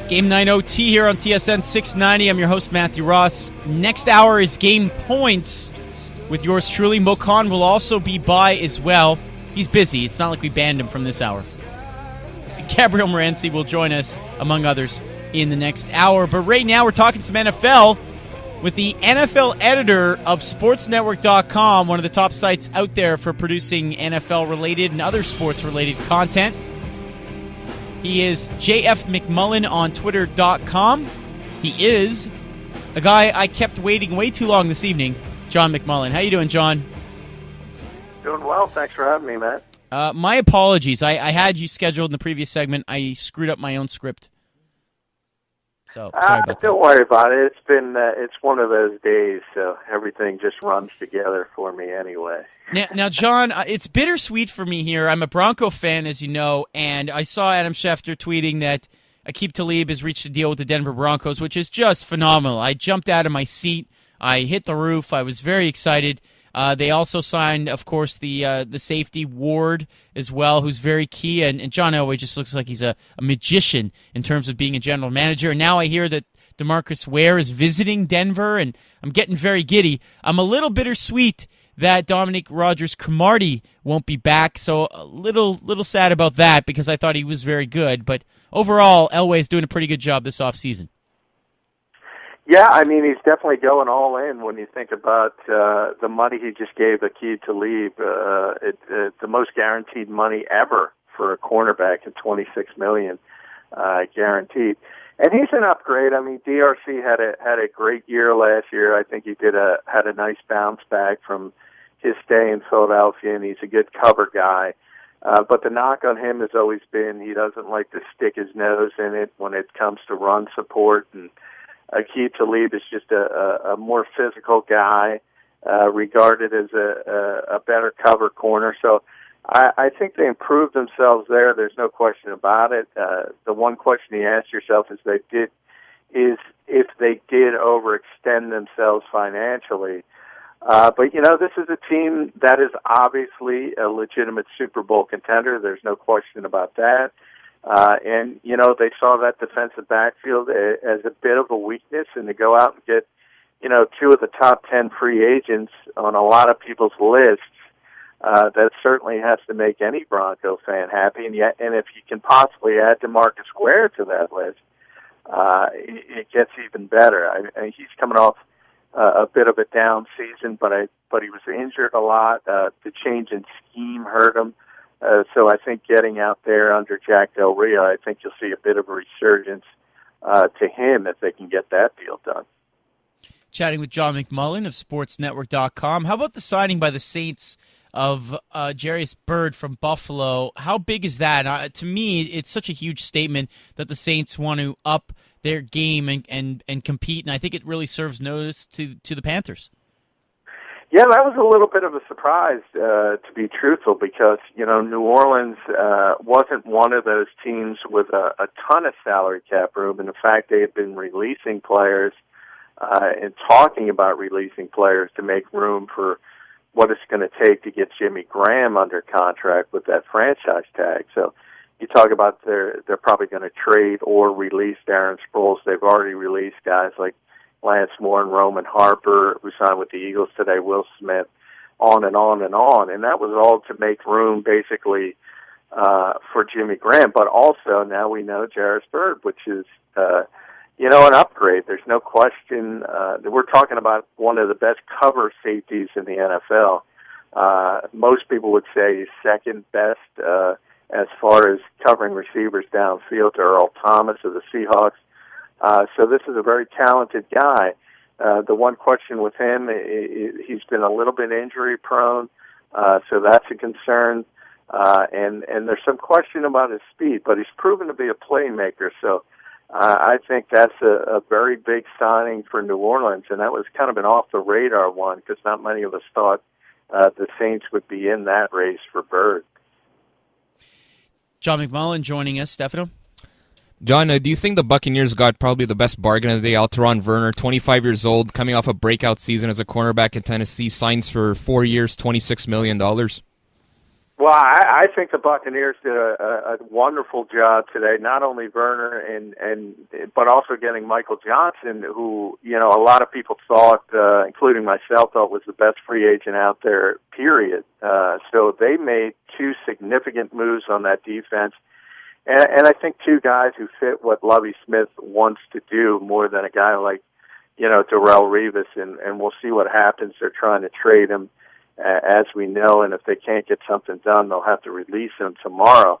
Game 9 OT here on TSN 690. I'm your host, Matthew Ross. Next hour is Game Points with yours truly. Mo Khan will also be by as well. He's busy. It's not like we banned him from this hour. Gabriel Morency will join us, among others, in the next hour. But right now we're talking some NFL with the NFL editor of SportsNetwork.com, one of the top sites out there for producing NFL-related and other sports-related content. He is JF McMullen on Twitter.com. He is a guy I kept waiting way too long this evening, John McMullen. How you doing, John? Doing well. Thanks for having me, Matt. My apologies. I had you scheduled in the previous segment. I screwed up my own script. So sorry about that. Don't worry about it. It's one of those days, so everything just runs together for me anyway. Now, John, it's bittersweet for me here. I'm a Bronco fan, as you know, and I saw Adam Schefter tweeting that Aqib Talib has reached a deal with the Denver Broncos, which is just phenomenal. I jumped out of my seat. I hit the roof. I was very excited. They also signed, of course, the safety Ward as well, who's very key. And John Elway just looks like he's a magician in terms of being a general manager. And now I hear that DeMarcus Ware is visiting Denver, and I'm getting very giddy. I'm a little bittersweet that Dominique Rodgers-Cromartie won't be back, so a little sad about that because I thought he was very good. But overall, Elway is doing a pretty good job this offseason. Yeah, I mean, he's definitely going all in when you think about the money he just gave Aqib Talib, the most guaranteed money ever for a cornerback at $26 million guaranteed. And he's an upgrade. I mean, DRC had a great year last year. I think he had a nice bounce back from his stay in Philadelphia, and he's a good cover guy. But the knock on him has always been he doesn't like to stick his nose in it when it comes to run support, and Aqib Talib is just a more physical guy, regarded as a better cover corner. So I think they improved themselves there. There's no question about it. The one question you ask yourself is if they did overextend themselves financially. But, you know, this is a team that is obviously a legitimate Super Bowl contender. There's no question about that. And, you know, they saw that defensive backfield as a bit of a weakness, and to go out and get, you know, two of the top 10 free agents on a lot of people's lists, that certainly has to make any Bronco fan happy. And if you can possibly add DeMarcus Ware to that list, it gets even better. I he's coming off a bit of a down season, but he was injured a lot. The change in scheme hurt him. So I think getting out there under Jack Del Rio, I think you'll see a bit of a resurgence to him if they can get that deal done. Chatting with John McMullen of SportsNetwork.com. How about the signing by the Saints of Jarius Byrd from Buffalo? How big is that? To me, it's such a huge statement that the Saints want to up their game and compete, and I think it really serves notice to the Panthers. Yeah, that was a little bit of a surprise, to be truthful, because, you know, New Orleans wasn't one of those teams with a ton of salary cap room, and in fact, they had been releasing players and talking about releasing players to make room for what it's going to take to get Jimmy Graham under contract with that franchise tag. So you talk about they're probably going to trade or release Darren Sproles. They've already released guys like Lance Moore and Roman Harper, who signed with the Eagles today, Will Smith, on and on and on. And that was all to make room, basically, for Jimmy Graham. But also, now we know Jarius Byrd, which is, you know, an upgrade. There's no question. We're talking about one of the best cover safeties in the NFL. Most people would say he's second best as far as covering receivers downfield to Earl Thomas of the Seahawks. So this is a very talented guy. The one question with him, he's been a little bit injury prone, so that's a concern. And there's some question about his speed, but he's proven to be a playmaker. So I think that's a very big signing for New Orleans, and that was kind of an off-the-radar one because not many of us thought the Saints would be in that race for Byrd. John McMullen joining us. Stefano? John, do you think the Buccaneers got probably the best bargain of the day? Alteron Werner, 25 years old, coming off a breakout season as a cornerback in Tennessee, signs for 4 years, $26 million. Well, I think the Buccaneers did a wonderful job today. Not only Werner but also getting Michael Johnson, who a lot of people thought, including myself, thought was the best free agent out there. Period. So they made two significant moves on that defense, and I think two guys who fit what Lovie Smith wants to do more than a guy like Darrelle Revis, and we'll see what happens. They're trying to trade him, as we know, and if they can't get something done, they'll have to release him tomorrow.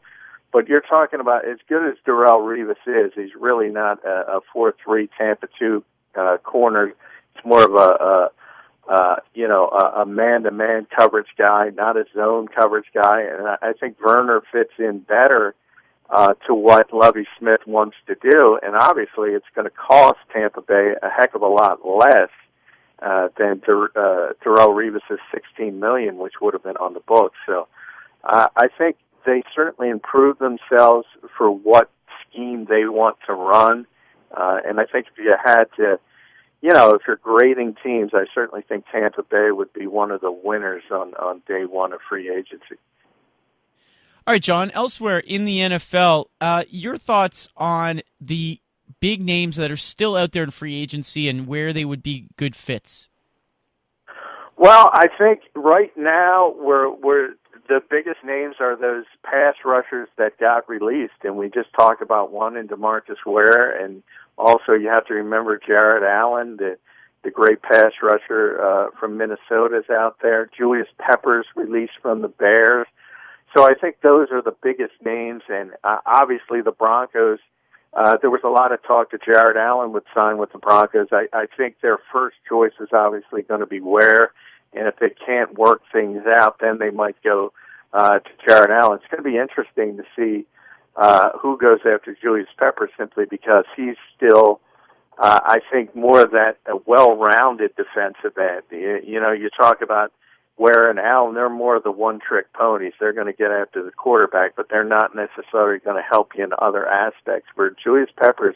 But you're talking about, as good as Darrelle Revis is, he's really not a 4-3 Tampa 2 corner. It's more of a man-to-man coverage guy, not a zone coverage guy. And I think Werner fits in better to what Lovie Smith wants to do. And obviously, it's going to cost Tampa Bay a heck of a lot less than Darrelle Revis' $16 million, which would have been on the books. So I think they certainly improved themselves for what scheme they want to run. And I think if you had to, if you're grading teams, I certainly think Tampa Bay would be one of the winners on day one of free agency. All right, John, elsewhere in the NFL, your thoughts on the big names that are still out there in free agency and where they would be good fits? Well, I think right now we're the biggest names are those pass rushers that got released, and we just talked about one in DeMarcus Ware, and also you have to remember Jared Allen, the great pass rusher from Minnesota is out there. Julius Peppers released from the Bears. So I think those are the biggest names, and obviously the Broncos. There was a lot of talk that Jared Allen would sign with the Broncos. I think their first choice is obviously going to be Ware, and if they can't work things out, then they might go to Jared Allen. It's going to be interesting to see who goes after Julius Peppers, simply because he's still, I think, more of that well-rounded defensive end. You talk about Ware and Allen, they're more of the one-trick ponies. They're going to get after the quarterback, but they're not necessarily going to help you in other aspects, where Julius Peppers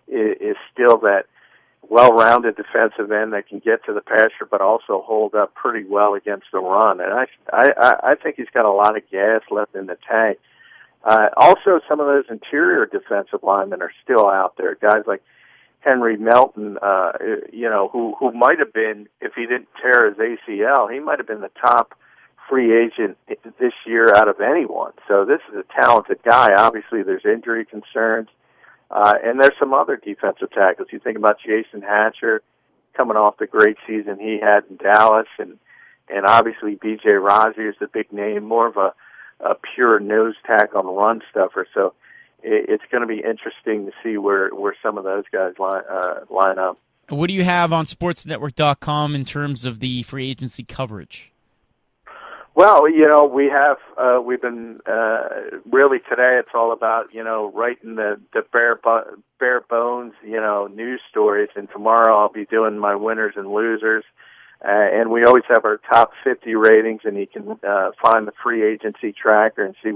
is still that well-rounded defensive end that can get to the passer but also hold up pretty well against the run. And I think he's got a lot of gas left in the tank. Also, some of those interior defensive linemen are still out there. Guys like Henry Melton, who might have been, if he didn't tear his ACL, he might have been the top free agent this year out of anyone. So this is a talented guy. Obviously, there's injury concerns. And there's some other defensive tackles. You think about Jason Hatcher coming off the great season he had in Dallas, and obviously B.J. Rozzier is the big name, more of a pure nose tackle and run stuffer. So it's going to be interesting to see where some of those guys line up. What do you have on sportsnetwork.com in terms of the free agency coverage? Well, we've been really today. It's all about writing the bare bones news stories, and tomorrow I'll be doing my winners and losers, and we always have our top 50 ratings, and you can find the free agency tracker and see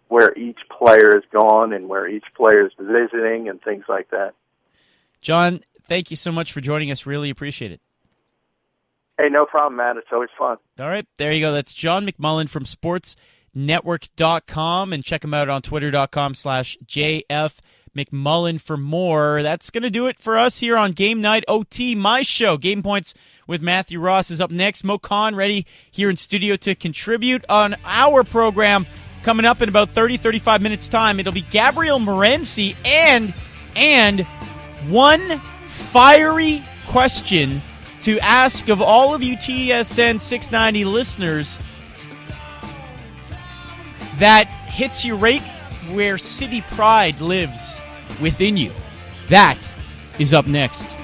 where each player is gone and where each player is visiting and things like that. John, thank you so much for joining us. Really appreciate it. Hey, no problem, Matt. It's always fun. All right, there you go. That's John McMullen from sportsnetwork.com, and check him out on twitter.com/JFMcMullen for more. That's going to do it for us here on Game Night OT, my show. Game Points with Matthew Ross is up next. Mo Khan ready here in studio to contribute on our program. Coming up in about 30-35 minutes' time, it'll be Gabriel Morency and one fiery question to ask of all of you TSN 690 listeners that hits you right where city pride lives within you. That is up next.